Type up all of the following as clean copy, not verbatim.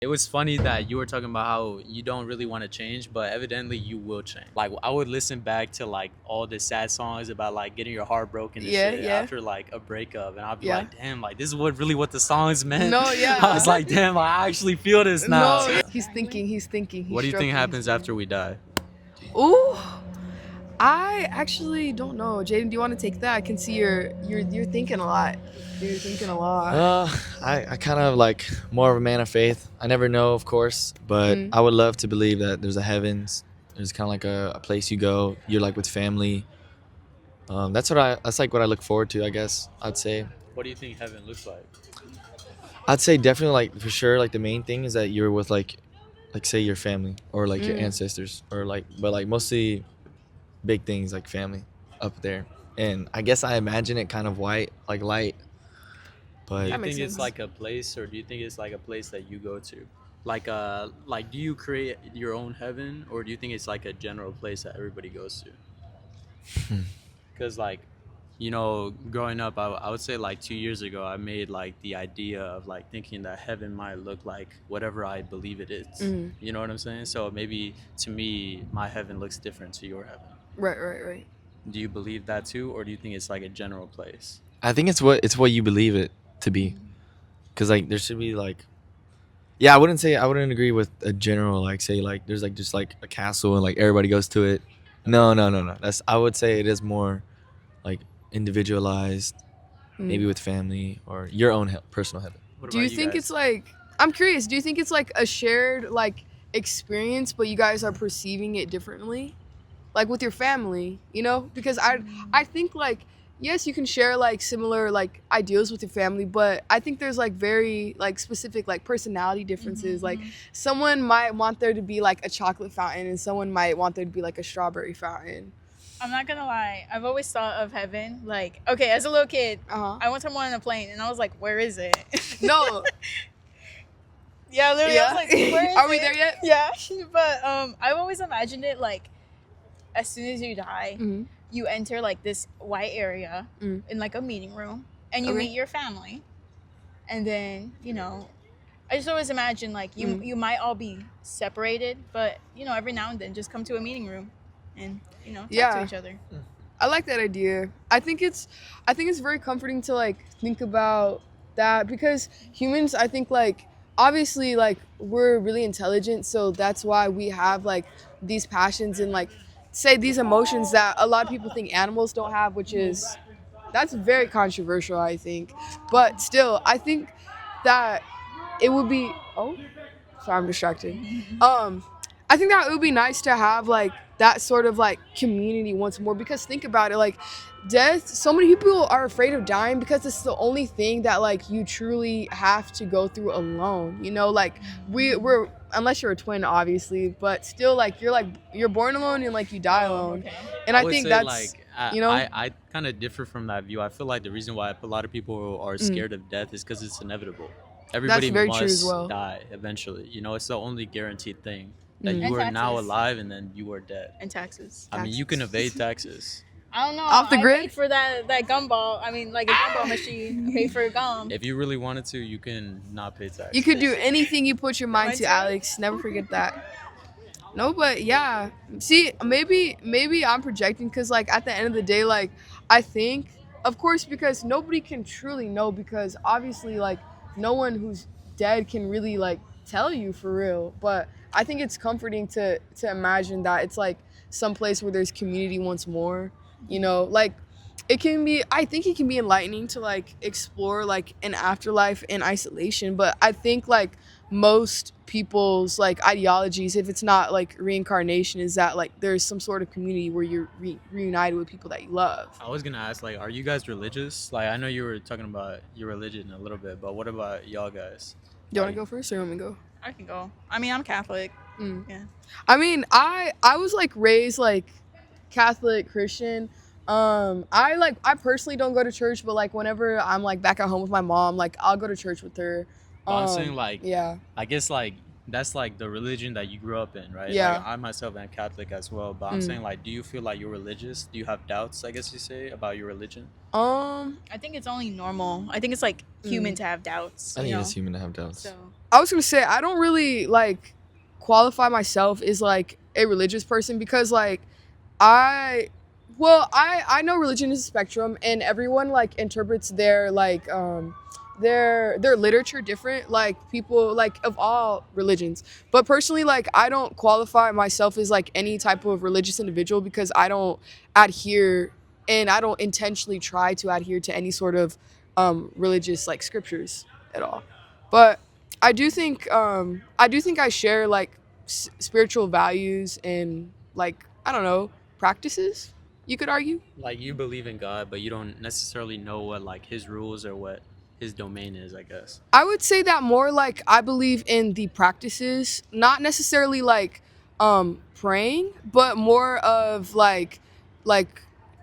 It was funny that you were talking about how you don't really want to change, but evidently you will change. Like I would listen back to like all the sad songs about like getting your heart broken and Yeah, shit yeah, after like a breakup, and I'd be yeah. like, damn, like this is what the songs meant. No, I yeah. was like, damn, I actually feel this now. No, he's thinking. He's thinking. He's What do you think stroking, happens he's after we die? Ooh, I actually don't know. Jaden, do you want to take that? I can see you're thinking a lot. You're thinking a lot. I kind of like more of a man of faith. I never know, of course, but Mm. I would love to believe that there's a heavens. There's kind of like a place you go. You're like with family. That's like what I look forward to. I guess I'd say. What do you think heaven looks like? I'd say definitely like for sure like the main thing is that you're with like say your family or like your Mm. ancestors or like but like mostly big things like family up there. And I guess I imagine it kind of white like light, Do but you That think makes it's sense. like a place, or do you think it's like a place that you go to? Like do you create your own heaven, or do you think it's like a general place that everybody goes to? Because like, growing up, I would say like 2 years ago, I made like the idea of like thinking that heaven might look like whatever I believe it is. Mm. You know what I'm saying? So maybe to me, my heaven looks different to your heaven. Right. Do you believe that too, or do you think it's like a general place? I think it's what you believe it to be. Cause like there should be like, yeah, I wouldn't agree with a general like say like there's like just like a castle and like everybody goes to it. No. That's I would say it is more like individualized, maybe Mm. with family or your own personal heaven. What Do about you you think guys? it's like? I'm curious. Do you think it's like a shared like experience, but you guys are perceiving it differently, like with your family? You know, because I think like yes, you can share like similar like ideals with your family, but I think there's like very like specific like personality differences. Like someone might want there to be like a chocolate fountain, and someone might want there to be like a strawberry fountain. I'm not gonna lie. I've always thought of heaven like, okay, as a little kid, Uh huh. I went somewhere on a plane and I was like, where is it? No. Yeah, literally, I was like, where is Are we it? there yet? Yeah, but I've always imagined it like, as soon as you die, Mm-hmm. you enter like this white area Mm. in like a meeting room, and you Okay. meet your family, and then I just always imagine like you might all be separated, but every now and then just come to a meeting room, and talk Yeah. to each other. I like that idea. I think it's very comforting to like think about that because humans, I think like obviously like we're really intelligent, so that's why we have like these passions and like say these emotions that a lot of people think animals don't have, which is that's very controversial, I think. But still, I think that it would be sorry, I'm distracted. I think that it would be nice to have like that sort of like community once more because think about it, like death, so many people are afraid of dying because it's the only thing that like you truly have to go through alone. Like we're unless you're a twin obviously, but still like you're born alone and like you die alone. Okay. And I would think say, that's like, I kind of differ from that view. I feel like the reason why a lot of people are scared of death is because it's inevitable. Everybody very must true as well. die eventually. It's the only guaranteed thing that Mm. you And are now taxes. alive and then you are dead. And taxes. I mean, you can evade taxes. I don't know. Off the I grid? paid for that gumball. I mean, like a gumball machine. I paid for gum. If you really wanted to, you can not pay taxes. You could do anything you put your mind Mind to, to? Alex. Never forget that. No, but yeah. See, maybe I'm projecting because, like, at the end of the day, like, I think, of course, because nobody can truly know because obviously, like, no one who's dead can really, like, tell you for real. But I think it's comforting to imagine that it's, like, some place where there's community once more, like, I think it can be enlightening to like explore like an afterlife in isolation, but I think like most people's like ideologies, if it's not like reincarnation, is that like there's some sort of community where you're reunited with people that you love. I was gonna ask, like, are you guys religious? Like, I know you were talking about your religion a little bit, but what about y'all guys? Do you want to go first or you want me to go? I can go. I mean, I'm Catholic. Mm. Yeah. I mean, I was like raised like Catholic Christian. I personally don't go to church, but like whenever I'm like back at home with my mom, like I'll go to church with her. But I'm saying, like, yeah. I guess like that's like the religion that you grew up in, right? Yeah. Like, I myself am Catholic as well, but I'm Mm. saying, like, do you feel like you're religious? Do you have doubts, I guess you say, about your religion? Um, I think it's only normal. I think it's like human Mm. to have doubts. I think you it is know? human to have doubts. So I was gonna say I don't really like qualify myself as like a religious person because like I I know religion is a spectrum and everyone like interprets their like their literature different, like people like of all religions. But personally, like I don't qualify myself as like any type of religious individual because I don't adhere and I don't intentionally try to adhere to any sort of religious like scriptures at all. But I do think I share like spiritual values and like I don't know practices. You could argue. Like you believe in God, but you don't necessarily know what like his rules or what his domain is, I guess. I would say that more like I believe in the practices, not necessarily like praying, but more of like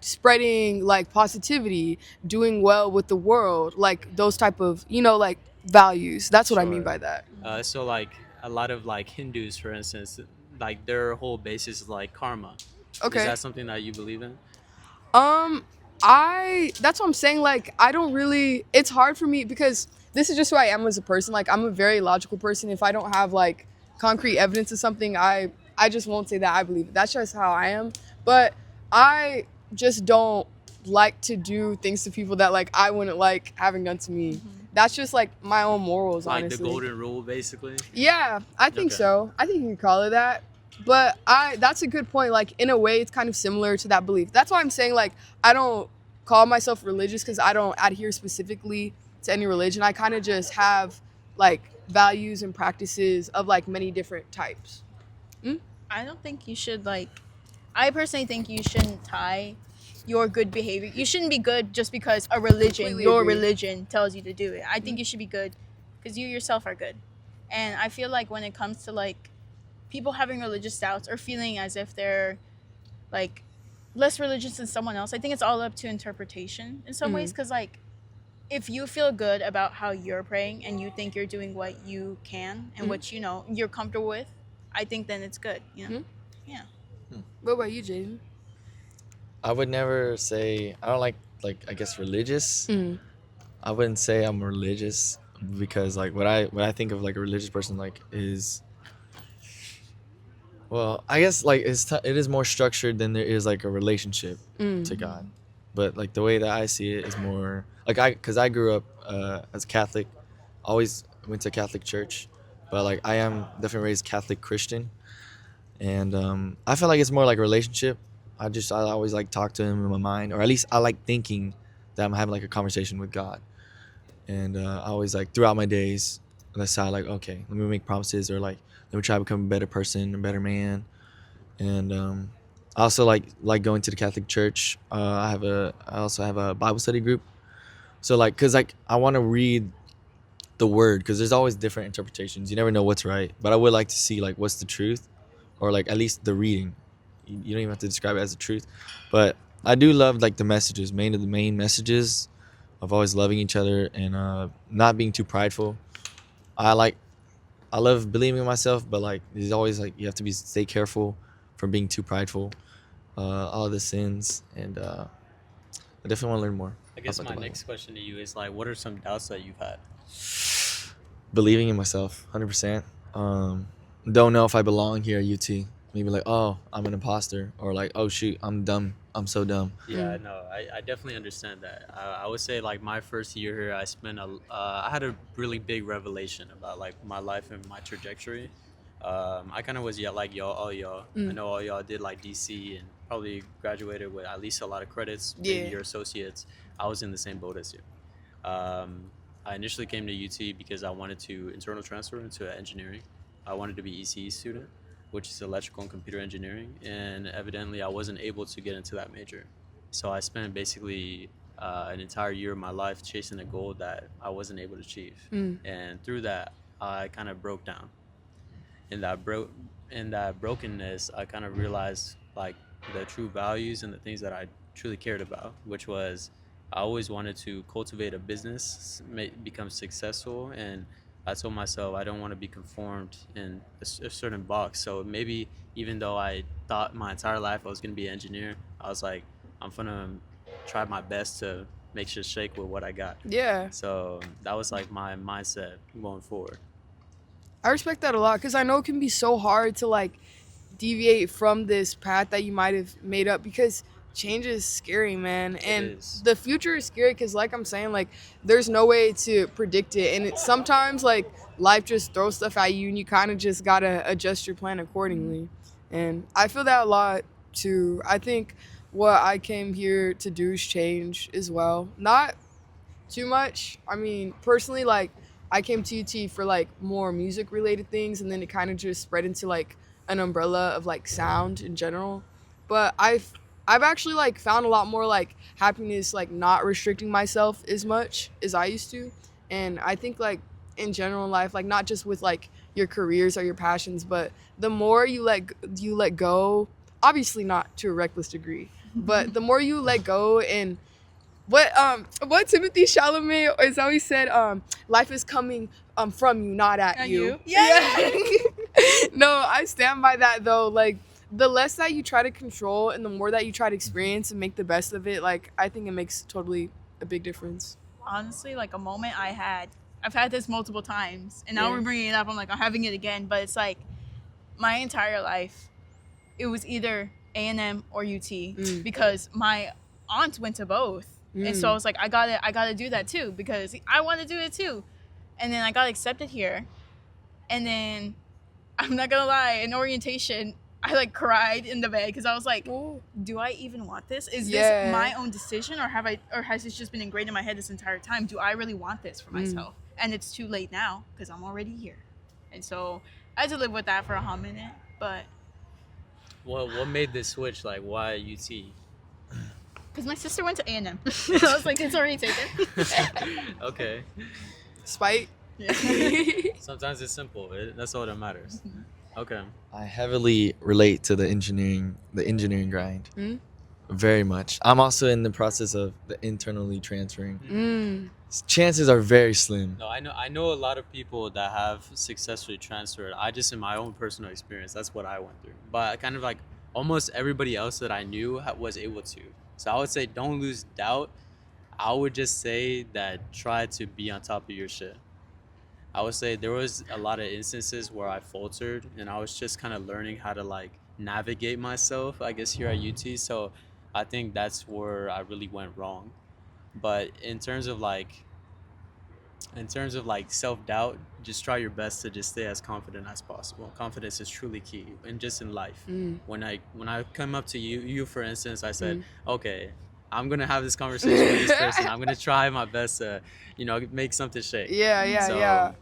spreading like positivity, doing well with the world, like those type of, you know, like values. That's what I mean Sure. by that. So like a lot of like Hindus, for instance, like their whole basis is like karma. Is Okay. that something that you believe in? Um, I that's what I'm saying. Like, I don't really. It's hard for me because this is just who I am as a person. Like, I'm a very logical person. If I don't have like concrete evidence of something, I just won't say that I believe it. That's just how I am. But I just don't like to do things to people that like I wouldn't like having done to me. That's just like my own morals, Like honestly. the golden rule, basically. Yeah, I think Okay. so. I think you can call it that. But that's a good point. Like in a way it's kind of similar to that belief. That's why I'm saying like I don't call myself religious because I don't adhere specifically to any religion. I kind of just have like values and practices of like many different types. I don't think you should like. I personally think you shouldn't tie your good behavior. You shouldn't be good just because a religion, Completely your agree. religion, tells you to do it. I think you should be good because you yourself are good. And I feel like when it comes to like people having religious doubts or feeling as if they're like less religious than someone else, I think it's all up to interpretation in some ways. Because like if you feel good about how you're praying and you think you're doing what you can and what you know you're comfortable with, I think then it's good. You know. Yeah. What about you, Jaden? I would never say I don't like I guess religious. I wouldn't say I'm religious because like what I think of like a religious person like is well I guess like it is more structured than there is like a relationship to God, but like the way that I see it is more like because I grew up as Catholic, always went to Catholic church, but like I am definitely raised Catholic Christian, and I feel like it's more like a relationship. I always like talk to him in my mind, or at least I like thinking that I'm having like a conversation with God, and I always like throughout my days decide like okay, let me make promises or like let me try to become a better person, a better man, and I also like going to the Catholic church. I also have a Bible study group, so like cause like I want to read the word because there's always different interpretations. You never know what's right, but I would like to see like what's the truth, or like at least the reading. You don't even have to describe it as the truth, but I do love like the messages, the main messages of always loving each other and not being too prideful. I like I love believing in myself, but like there's always like you have to stay careful from being too prideful. All of the sins, and I definitely want to learn more. I guess about my the Bible. next question to you is like, what are some doubts that you've had? Believing in myself, 100%. Don't know if I belong here at UT. Maybe like, oh, I'm an imposter, or like, oh shoot, I'm dumb. I'm so dumb. Yeah, no, I definitely understand that. I would say like my first year here, I had a really big revelation about like my life and my trajectory. I kind of was like all y'all. I know all y'all did like DC and probably graduated with at least a lot of credits. Maybe Yeah. your associates. I was in the same boat as you. I initially came to UT because I wanted to internal transfer into engineering. I wanted to be ECE student, which is electrical and computer engineering, and evidently I wasn't able to get into that major. So I spent basically an entire year of my life chasing a goal that I wasn't able to achieve, and through that I kind of broke down. In that brokenness, I kind of realized like the true values and the things that I truly cared about, which was I always wanted to cultivate a business, become successful, and I told myself I don't want to be conformed in a certain box. So maybe even though I thought my entire life I was going to be an engineer, I was like, I'm going to try my best to make sure shake with what I got. Yeah. So that was like my mindset going forward. I respect that a lot because I know it can be so hard to like deviate from this path that you might have made up because change is scary, man. It And is. the future is scary because, like I'm saying, like there's no way to predict it. And it's sometimes like life just throws stuff at you and you kind of just got to adjust your plan accordingly. And I feel that a lot too. I think what I came here to do is change as well. Not too much. I mean, personally, like I came to UT for like more music related things, and then it kind of just spread into like an umbrella of like sound in general. But I've actually like found a lot more like happiness like not restricting myself as much as I used to, and I think like in general in life, like not just with like your careers or your passions, but the more you let go, obviously not to a reckless degree, but the more you let go and what Timothy Chalamet is always said, life is coming from you, not at you. Yeah. No, I stand by that though. Like the less that you try to control and the more that you try to experience and make the best of it, like I think it makes totally a big difference. Honestly, like a moment I've had this multiple times, and now Yeah. we're bringing it up. I'm like, I'm having it again, but it's like my entire life, it was either A&M or UT because my aunt went to both, and so I was like, I gotta do that too because I want to do it too, and then I got accepted here, and then I'm not gonna lie, in orientation, I like cried in the bed because I was like, Oh. do I even want this? Is Yeah. this my own decision, or has this just been ingrained in my head this entire time? Do I really want this for myself? And it's too late now because I'm already here, and so I had to live with that for a hot minute. But What made this switch? Like, why UT? because my sister went to A&M, I was like, it's already taken. Okay. Spite. Yeah. Sometimes it's simple. That's all that matters. Okay. I heavily relate to the engineering grind. Mm. Very much. I'm also in the process of the internally transferring. Mm. Chances are very slim. No, I know a lot of people that have successfully transferred. I just, in my own personal experience, that's what I went through. But kind of like almost everybody else that I knew was able to. So I would say don't lose doubt. I would just say that try to be on top of your shit. I would say there was a lot of instances where I faltered and I was just kind of learning how to like navigate myself, I guess, here at UT. So I think that's where I really went wrong. But in terms of like self-doubt, just try your best to just stay as confident as possible. Confidence is truly key, and just in life. When I come up to you for instance, I said, okay, I'm gonna have this conversation with this person. I'm gonna try my best to, make something shake. Yeah, yeah.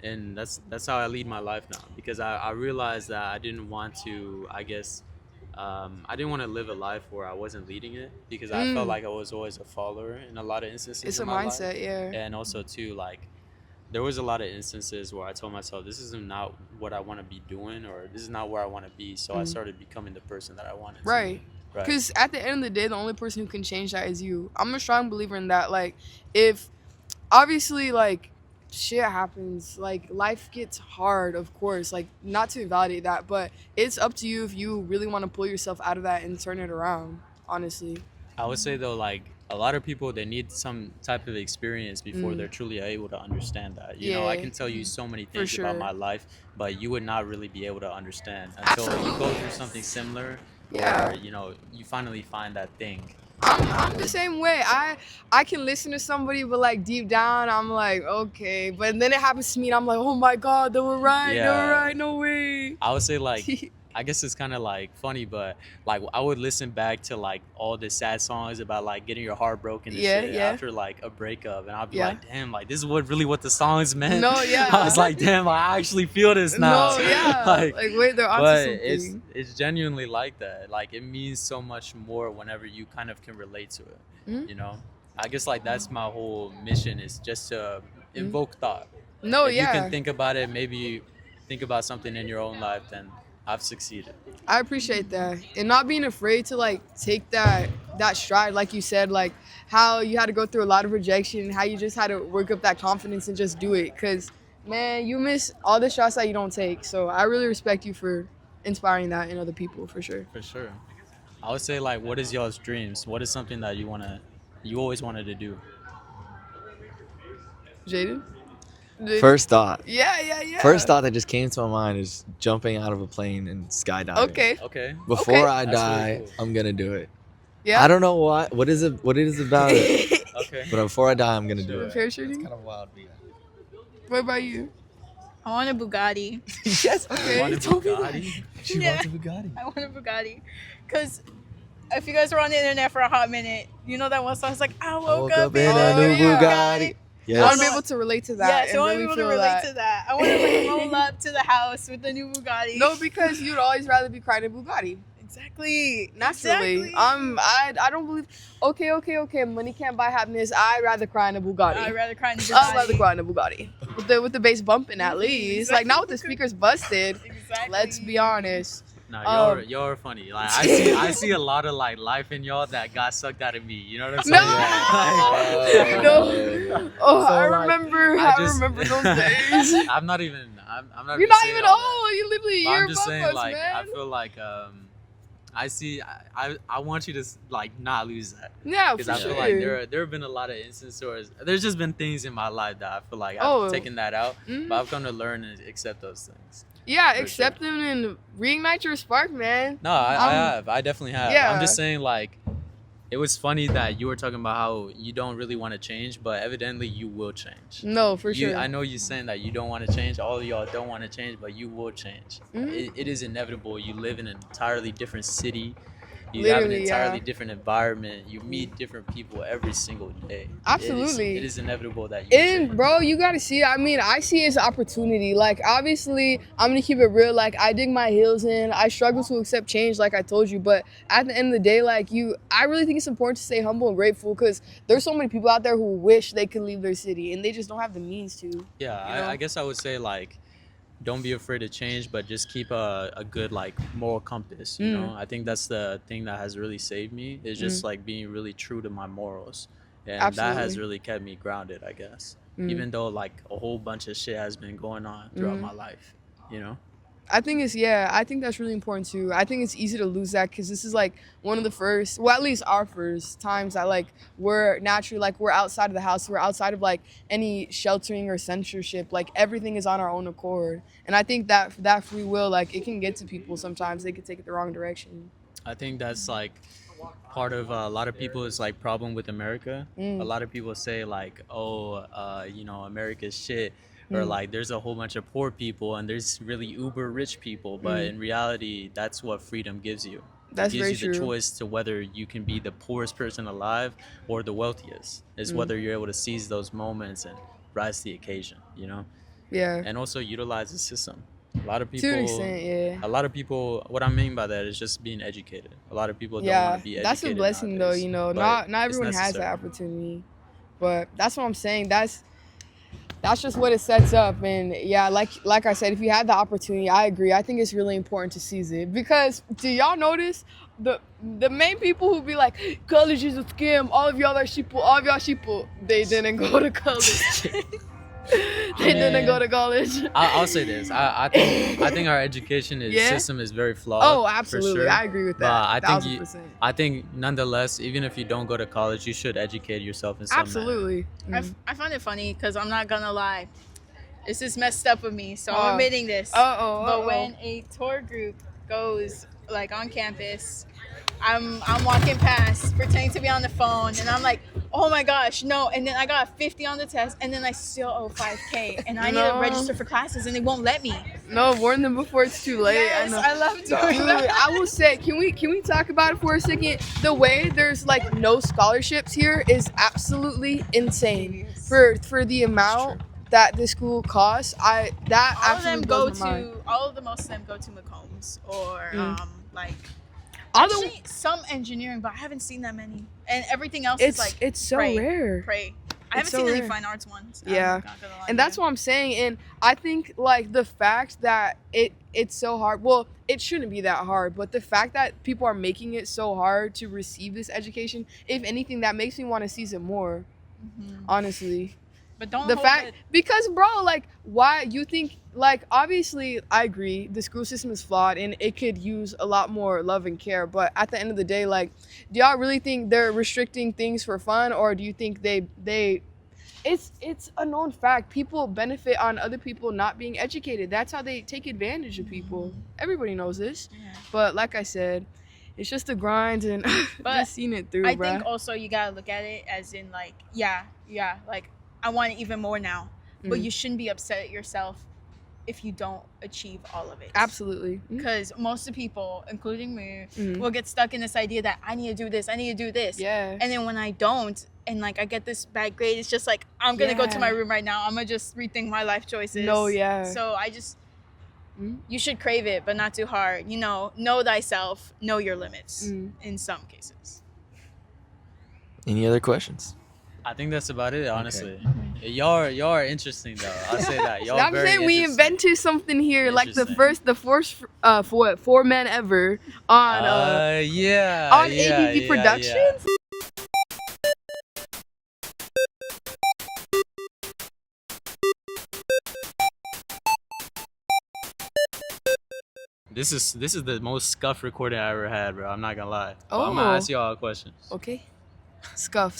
And that's how I lead my life now, because I realized that I didn't want to, I guess, I didn't want to live a life where I wasn't leading it, because I felt like I was always a follower in a lot of instances. It's in a my mindset, life. yeah. And also too, like, there was a lot of instances where I told myself, this is not what I want to be doing, or this is not where I want to be. So I started becoming the person that I wanted to. Right. Right. Because at the end of the day, the only person who can change that is you. I'm a strong believer in that. Like, if obviously, like, shit happens, like, life gets hard, of course. Like, not to invalidate that, but it's up to you if you really want to pull yourself out of that and turn it around, honestly. I would say though, like, a lot of people, they need some type of experience before they're truly able to understand that. You know, I Yeah. can tell you so many things sure. about my life, but you would not really be able to understand until you go through something similar, Yeah. or you finally find that thing. I'm the same way. I can listen to somebody, but like deep down, I'm like, okay. But then it happens to me, and I'm like, oh my god, they were right. They Yeah. were right. No way. I would say, like, I guess it's kind of like funny, but like I would listen back to like all the sad songs about like getting your heart broken and Yeah, shit yeah. after like a breakup, and I'd be Yeah. like, damn, like this is what the songs meant. No, yeah. I was like, damn, I actually feel this now. No, yeah. like, wait, they're onto but something. it's genuinely like that. Like, it means so much more whenever you kind of can relate to it. I guess like that's my whole mission, is just to invoke thought. No, If you yeah. can think about it, maybe think about something in your own life, then I've succeeded. I appreciate that, and not being afraid to like take that stride, like you said, like how you had to go through a lot of rejection, how you just had to work up that confidence and just do it. Cause man, you miss all the shots that you don't take. So I really respect you for inspiring that in other people, for sure. For sure. I would say, like, what is y'all's dreams? What is something that you always wanted to do? Jaden. First thought. Yeah. First thought that just came to my mind is jumping out of a plane and skydiving. Okay. Okay. Before Okay. I That's die, really cool. I'm gonna do it. Yeah. I don't know what is it about it, Okay. but before I die, I'm gonna do it. Parachuting? of wild. What about you? I want a Bugatti. Yes. Okay. Want a Tell me Bugatti? She Yeah. wants a Bugatti. I want a Bugatti. Because if you guys were on the internet for a hot minute, you know that one song is like, I woke up in a a new new I Bugatti. Yes. want to be able to relate to that. Yeah, so I want and to really be able to feel relate that. to that. I want to like roll up to the house with the new Bugatti. No, because you'd always rather be crying in Bugatti. Exactly. Naturally. Exactly. I don't believe. Okay. Money can't buy happiness. I'd rather cry in a Bugatti. I'd rather cry in the Bugatti. I'd rather cry in a Bugatti with the bass bumping at least. Like not with the speakers busted. Exactly. Let's be honest. Nah, y'all are funny. Like I see a lot of like life in y'all that got sucked out of me. You know what I'm saying? No. No. Oh, So, I like, remember. I I just- remember those days. I'm not even. I'm not. You're not saying even all that. old. You literally But you're I'm just above saying, us, like, man. I feel like I see. I want you to like not lose that Yeah, for because I sure. feel like there have been a lot of instances where there's just been things in my life that I feel like Oh. I've taken that out, Mhm. but I've come to learn and accept those things. Yeah, For accept them and reignite your spark, man. No, I Um, have. I definitely have. yeah. I'm just saying, like, it was funny that you were talking about how you don't really want to change, but evidently you will change. No, for You, sure. I know you saying that you don't want to change. All of y'all don't want to change, but you will change. Mhm. It is inevitable. You live in an entirely different city. You Literally, have an entirely yeah. different environment. You meet different people every single day. Absolutely. It is inevitable that you And change. bro, you gotta see it. I mean, I see it as opportunity. Like, obviously, I'm gonna keep it real. Like, I dig my heels in. I struggle to accept change, like I told you. But at the end of the day, like I really think it's important to stay humble and grateful because there's so many people out there who wish they could leave their city and they just don't have the means to. Yeah, you know? I guess I would say like, don't be afraid to change, but just keep a good like moral compass. You know, I think that's the thing that has really saved me is just like being really true to my morals, and that has Absolutely. really kept me grounded. I guess, Mm. even though like a whole bunch of shit has been going on throughout my life. You know. I think I think that's really important too. I think it's easy to lose that because this is like one of the first, well, at least our first times that like we're naturally like we're outside of the house, we're outside of like any sheltering or censorship. Like everything is on our own accord, and I think that free will, like it can get to people sometimes. They could take it the wrong direction. I think that's like part of a lot of people's like problem with America. A lot of people say like, oh, you know, America's shit, or like there's a whole bunch of poor people and there's really uber rich people. But in reality, that's what freedom gives you. That's It gives very you the true. choice to whether you can be the poorest person alive or the wealthiest. It's whether you're able to seize those moments and rise to the occasion. You know, Yeah, and also utilize the system. A lot of to people. an extent, yeah. A lot of people, what I mean by that is just being educated. A lot of people don't Yeah, want to be educated. that's a blessing though. nowadays, You know, but not it's everyone has that necessary. opportunity, but that's what I'm saying. That's just what it sets up. And yeah, like I said, if you had the opportunity, I agree. I think it's really important to seize it because do y'all notice the main people who be like college is a scam, all of y'all are sheeple, all of y'all sheeple, they didn't go to college. They didn't go to college. I'll say this. I think our education Yeah? system is very flawed. Oh, for absolutely. sure. I agree with But that. I think 1000%. I think nonetheless, even if you don't go to college, you should educate yourself in some manner. Absolutely. I find it funny because I'm not gonna lie. This is messed up with me, so Oh. I'm admitting this. Uh-oh. But when a tour group goes like on campus, I'm walking past, pretending to be on the phone, and I'm like, oh my gosh, no. And then I got a 50 on the test, and then I still owe 5K, and I need to No. register for classes, and they won't let me. No, warn them before it's too late. Yes, I know. I love doing Dude, that. I will say, can we talk about it for a second? The way there's like no scholarships here is absolutely insane. For the amount that this school costs, All of them absolutely go blows my mind. to most of them go to McCombs or like Although actually some engineering, but I haven't seen that many. And everything else is like it's so pray. rare. pray. I haven't so seen any rare. fine arts ones. Yeah. I'm not gonna lie And to that's you. what I'm saying. And I think like the fact that it's so hard. Well, it shouldn't be that hard, but the fact that people are making it so hard to receive this education, if anything, that makes me want to seize it more. Honestly. But don't The hold fact it. because bro, like why you think like obviously I agree the school system is flawed and it could use a lot more love and care, but at the end of the day, like do y'all really think they're restricting things for fun, or do you think they it's a known fact. People benefit on other people not being educated. That's how they take advantage of people. Everybody knows this. Yeah. But like I said, it's just a grind and But just seen it through, I bruh. think also you gotta look at it as in like, yeah, like I want it even more now. But Mm. you shouldn't be upset at yourself if you don't achieve all of it. Absolutely. Mm. Because most of the people, including me, Mhm. will get stuck in this idea that I need to do this, I need to do this. Yeah. And then when I don't, and like I get this bad grade, it's just like I'm gonna go to my Yeah. room right now. I'm gonna just rethink my life choices. No, yeah. So I just, Mm. you should crave it, but not too hard. You know thyself, know your limits. Mm. In some cases. Any other questions? I think that's about it, honestly. Y'all are interesting though. I'll say that. Y'all I'm very saying we interesting. invented something here, like the Interesting. first for four men ever on Yeah. on yeah, ABV yeah, Productions. This is the most scuff recording I ever had, bro. I'm not gonna lie. But I'm Oh. gonna ask y'all questions. Okay. Scuff.